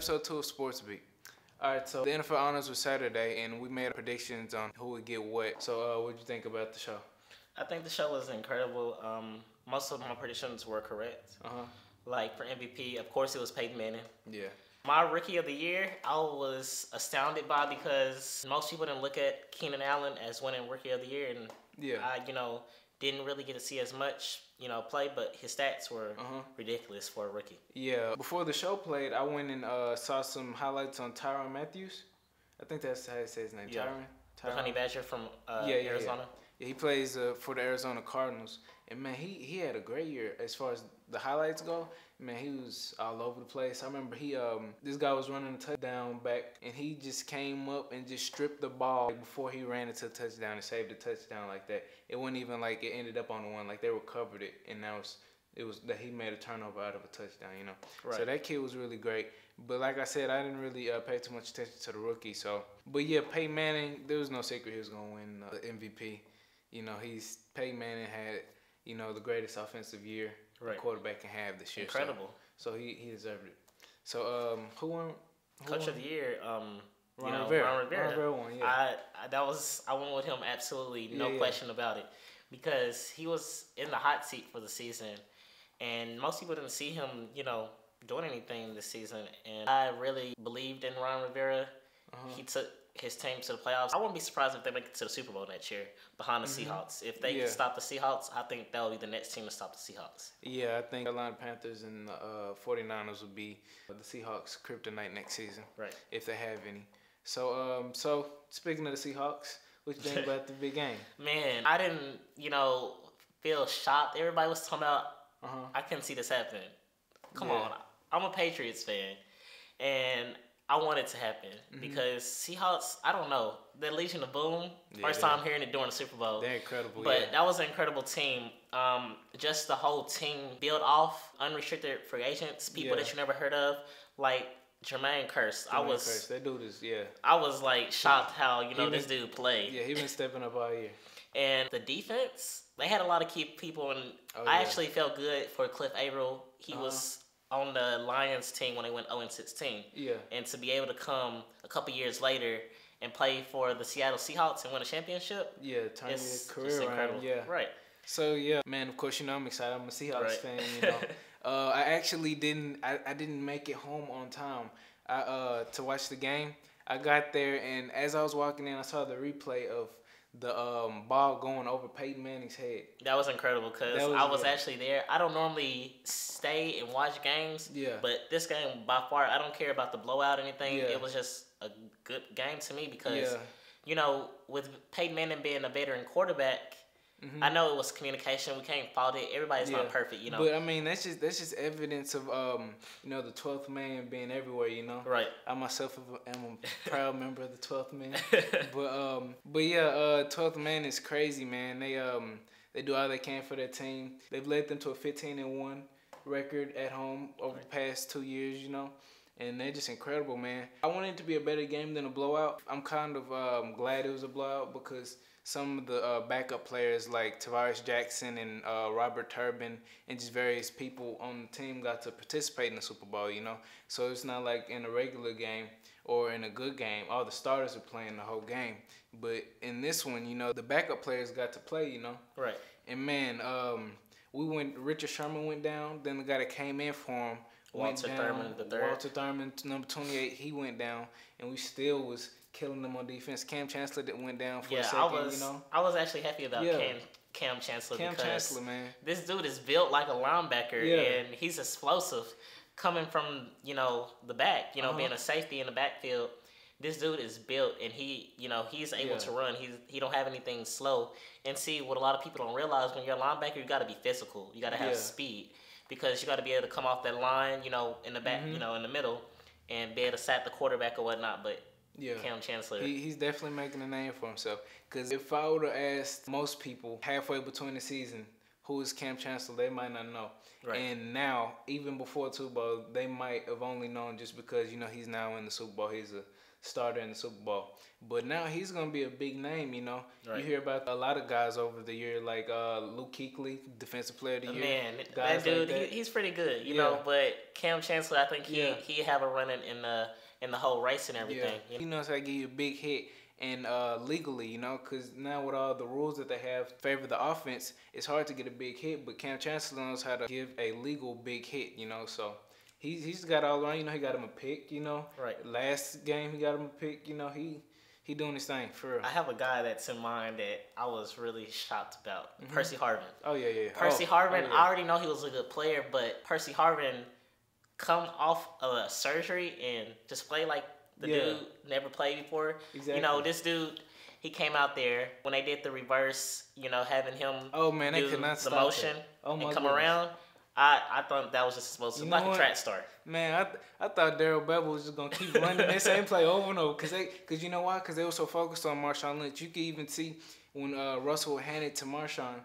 episode 2 of Sports Beat. Alright, so the NFL honors was Saturday, and we made predictions on who would get what. So, what did you think about the show? I think the show was incredible. Most of my predictions were correct. Like for MVP, of course, it was Peyton Manning. Yeah. My rookie of the year, I was astounded by because most people didn't look at Keenan Allen as winning rookie of the year, and I, didn't really get to see as much, play, but his stats were ridiculous for a rookie. Yeah. Before the show played, I went and saw some highlights on Tyrann Mathieu. I think that's how you say his name. Yeah. Tyrann. The Honey Badger from Arizona. Yeah, he plays for the Arizona Cardinals. And, man, he had a great year as far as the highlights go. Man, he was all over the place. I remember this guy was running a touchdown back, and he just came up and just stripped the ball before he ran into the touchdown and saved the touchdown like that. It wasn't even like it ended up on the one. Like, they recovered it, and now it was that he made a turnover out of a touchdown, Right. So that kid was really great. But like I said, I didn't really pay too much attention to the rookie. So, but yeah, Peyton Manning, there was no secret he was going to win the MVP. Peyton Manning had, the greatest offensive year a quarterback can have this year. Incredible. So he deserved it. So who won? Coach of the year, Ron Rivera. Ron Rivera. Ron Rivera won, yeah. I went with him absolutely, no question about it, because he was in the hot seat for the season, and most people didn't see him, doing anything this season, and I really believed in Ron Rivera. He took his team to the playoffs. I wouldn't be surprised if they make it to the Super Bowl next year behind the Seahawks. If they stop the Seahawks, I think that would be the next team to stop the Seahawks. Yeah, I think Carolina Panthers and the 49ers would be the Seahawks' kryptonite next season. Right. If they have any. So, speaking of the Seahawks, what you think about the big game? Man, I didn't, feel shocked. Everybody was talking about, I couldn't see this happening. Come on. I'm a Patriots fan, and I want it to happen because Seahawks, I don't know, the Legion of Boom, first time hearing it during the Super Bowl. They're incredible, But that was an incredible team. Just the whole team built off unrestricted free agents, people that you never heard of, like Jermaine Kearse. That dude is, I was like shocked how, this dude played. Yeah, he been stepping up all year. And the defense, they had a lot of key people, and I actually felt good for Cliff Averill. He was on the Lions team when they went 0-16. Yeah. And to be able to come a couple years later and play for the Seattle Seahawks and win a championship. Yeah, turn your career around. Yeah. Right. So, man, of course, I'm excited. I'm a Seahawks fan, I actually didn't make it home on time to watch the game. I got there, and as I was walking in, I saw the replay of the ball going over Peyton Manning's head. That was incredible because I was actually there. I don't normally stay and watch games, but this game, by far, I don't care about the blowout or anything. It was just a good game to me because, with Peyton Manning being a veteran quarterback, I know it was communication. We can't fault it. Everybody's not perfect, But I mean, that's just evidence of the 12th man being everywhere, Right. I myself am a proud member of the 12th man. But 12th man is crazy, man. They do all they can for their team. They've led them to a 15-1 record at home over the past 2 years, And they're just incredible, man. I wanted it to be a better game than a blowout. I'm kind of glad it was a blowout because some of the backup players like Tavares Jackson and Robert Turbin and just various people on the team got to participate in the Super Bowl, So it's not like in a regular game or in a good game, all the starters are playing the whole game. But in this one, the backup players got to play, Right. And, man, Richard Sherman went down. Then the guy that came in for him Walter Thurman, the third. Walter Thurman, number 28, he went down. And we still was killing them on defense. Cam Chancellor that went down for a second, I was actually happy about Cam Chancellor because man. This dude is built like a linebacker and he's explosive coming from, the back, being a safety in the backfield. This dude is built and he's able to run. He don't have anything slow. And see, what a lot of people don't realize, when you're a linebacker, you got to be physical. You got to have speed because you got to be able to come off that line, in the back, in the middle and be able to sack the quarterback or whatnot. But Cam Chancellor. He's definitely making a name for himself. Because if I would have asked most people halfway between the season, who is Cam Chancellor, they might not know. Right. And now, even before the Super Bowl, they might have only known just because, he's now in the Super Bowl. He's a starter in the Super Bowl. But now he's gonna be a big name, you know. Right. You hear about a lot of guys over the year, like Luke Kuechly, Defensive Player of the Year. Man, guys that dude, like that. he's pretty good, you know. But Cam Chancellor, I think he have a run in the whole race and everything. Yeah. He knows how to give you a big hit. And legally, you know, because now with all the rules that they have favor the offense, it's hard to get a big hit. But Cam Chancellor knows how to give a legal big hit, you know. So he's got all around. You know, he got him a pick. You know, right. Last game he got him a pick. You know, he doing his thing for real. I have a guy that's in mind that I was really shocked about. Percy Harvin. Oh yeah. Percy Harvin. I already know he was a good player, but Percy Harvin come off of a surgery and just play like the dude never played before. Exactly. You know, this dude, he came out there when they did the reverse, you know, having him they could not the motion and come around. I thought that was just supposed to be like a track star. Man, I thought Darrell Bevel was just gonna keep running that same play over and over because you know why? Because they were so focused on Marshawn Lynch. You could even see when Russell handed it to Marshawn,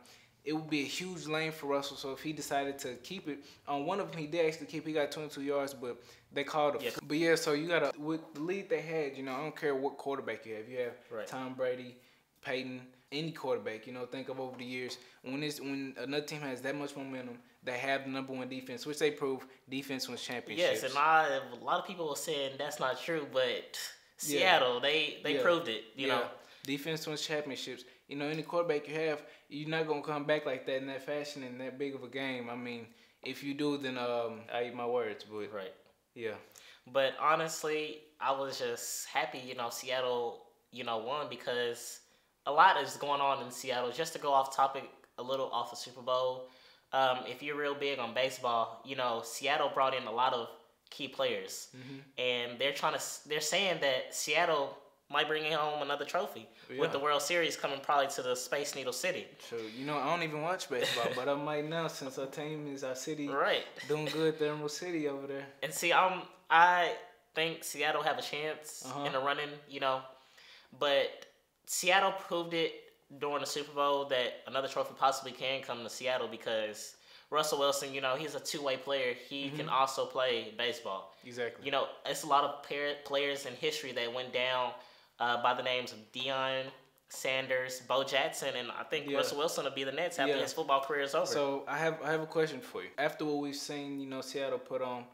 it would be a huge lane for Russell. So if he decided to keep it, on one of them he did actually keep. He got 22 yards, but they called it. But yeah, so you gotta with the lead they had. You know, I don't care what quarterback you have. You have Tom Brady, Peyton, any quarterback. You know, think of over the years when another team has that much momentum, they have the number one defense, which they prove. Defense wins championships. Yes, and a lot of people were saying that's not true, but Seattle they proved it. You know, defense wins championships. You know, any quarterback you have, you're not gonna come back like that in that fashion in that big of a game. I mean, if you do, then I eat my words. But yeah. But honestly, I was just happy, you know, Seattle, you know, won because a lot is going on in Seattle. Just to go off topic a little off the Super Bowl, if you're real big on baseball, you know, Seattle brought in a lot of key players, and they're saying that Seattle might bring home another trophy with the World Series coming probably to the Space Needle City. True. You know, I don't even watch baseball, but I might now since our team is our city doing good, the Emerald City over there. And see, I think Seattle have a chance in the running, you know, but Seattle proved it during the Super Bowl that another trophy possibly can come to Seattle because Russell Wilson, you know, he's a two-way player. He can also play baseball. Exactly. You know, it's a lot of players in history that went down by the names of Deion Sanders, Bo Jackson, and I think Russell Wilson will be the next after his football career is over. So I have a question for you. After what we've seen, you know, Seattle put on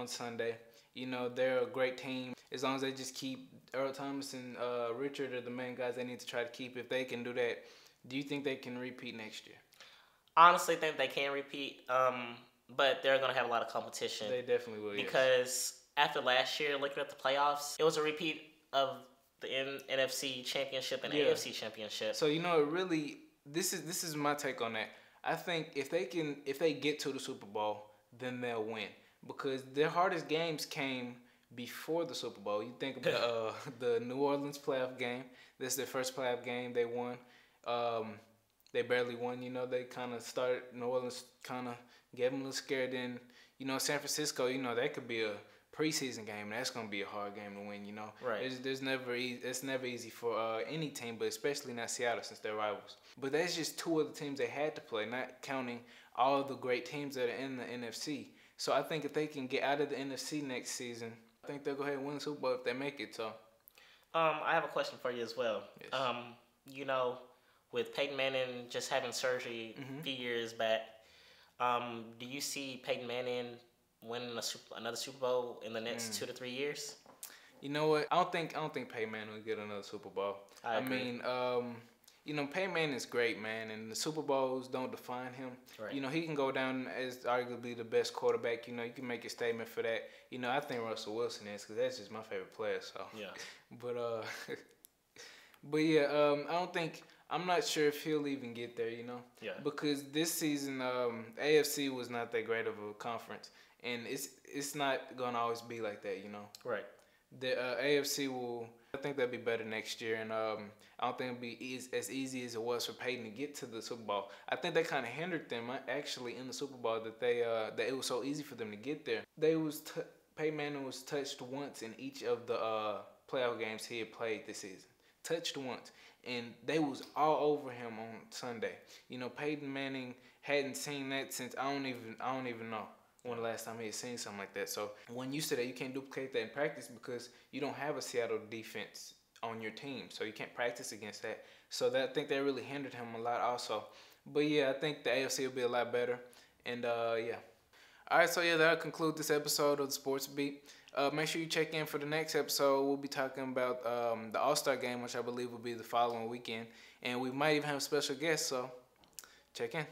Sunday, you know, they're a great team. As long as they just keep Earl Thomas and Richard are the main guys they need to try to keep. If they can do that, do you think they can repeat next year? Honestly, think they can repeat, but they're going to have a lot of competition. They definitely will, because after last year, looking at the playoffs, it was a repeat of the NFC Championship and AFC Championship. So you know, this is my take on that. I think if they get to the Super Bowl, then they'll win because their hardest games came before the Super Bowl. You think about the New Orleans playoff game. This is their first playoff game they won. They barely won. You know, they kind of started. New Orleans kind of gave them a little scared. Then you know, San Francisco. You know, that could be a preseason game, and that's gonna be a hard game to win. You know, it's never easy for any team, but especially not Seattle since they're rivals. But that's just two of the teams they had to play, not counting all the great teams that are in the NFC. So I think if they can get out of the NFC next season, I think they'll go ahead and win the Super Bowl if they make it. So, I have a question for you as well. Yes. You know, with Peyton Manning just having surgery a few years back, do you see Peyton Manning winning another Super Bowl in the next 2 to 3 years? You know what? I don't think Peyton Manning will get another Super Bowl. I agree. mean, you know, Peyton Manning is great, man, and the Super Bowls don't define him. Right. You know, he can go down as arguably the best quarterback. You know, you can make a statement for that. You know, I think Russell Wilson is because that's just my favorite player. So yeah. But yeah, I'm not sure if he'll even get there. You know. Yeah. Because this season, AFC was not that great of a conference. And it's not gonna always be like that, you know. Right. The AFC will. I think they'll be better next year, and I don't think it'll be as easy as it was for Peyton to get to the Super Bowl. I think that kind of hindered them actually in the Super Bowl that that it was so easy for them to get there. Peyton Manning was touched once in each of the playoff games he had played this season. Touched once, and they was all over him on Sunday. You know, Peyton Manning hadn't seen that since I don't even know. when the last time he had seen something like that. So when you say that, you can't duplicate that in practice because you don't have a Seattle defense on your team, so you can't practice against that. So that I think that really hindered him a lot also. But yeah, I think the AFC will be a lot better. And yeah. All right, so yeah, that'll conclude this episode of the Sports Beat. Make sure you check in for the next episode. We'll be talking about the All-Star game, which I believe will be the following weekend. And we might even have a special guest, so check in.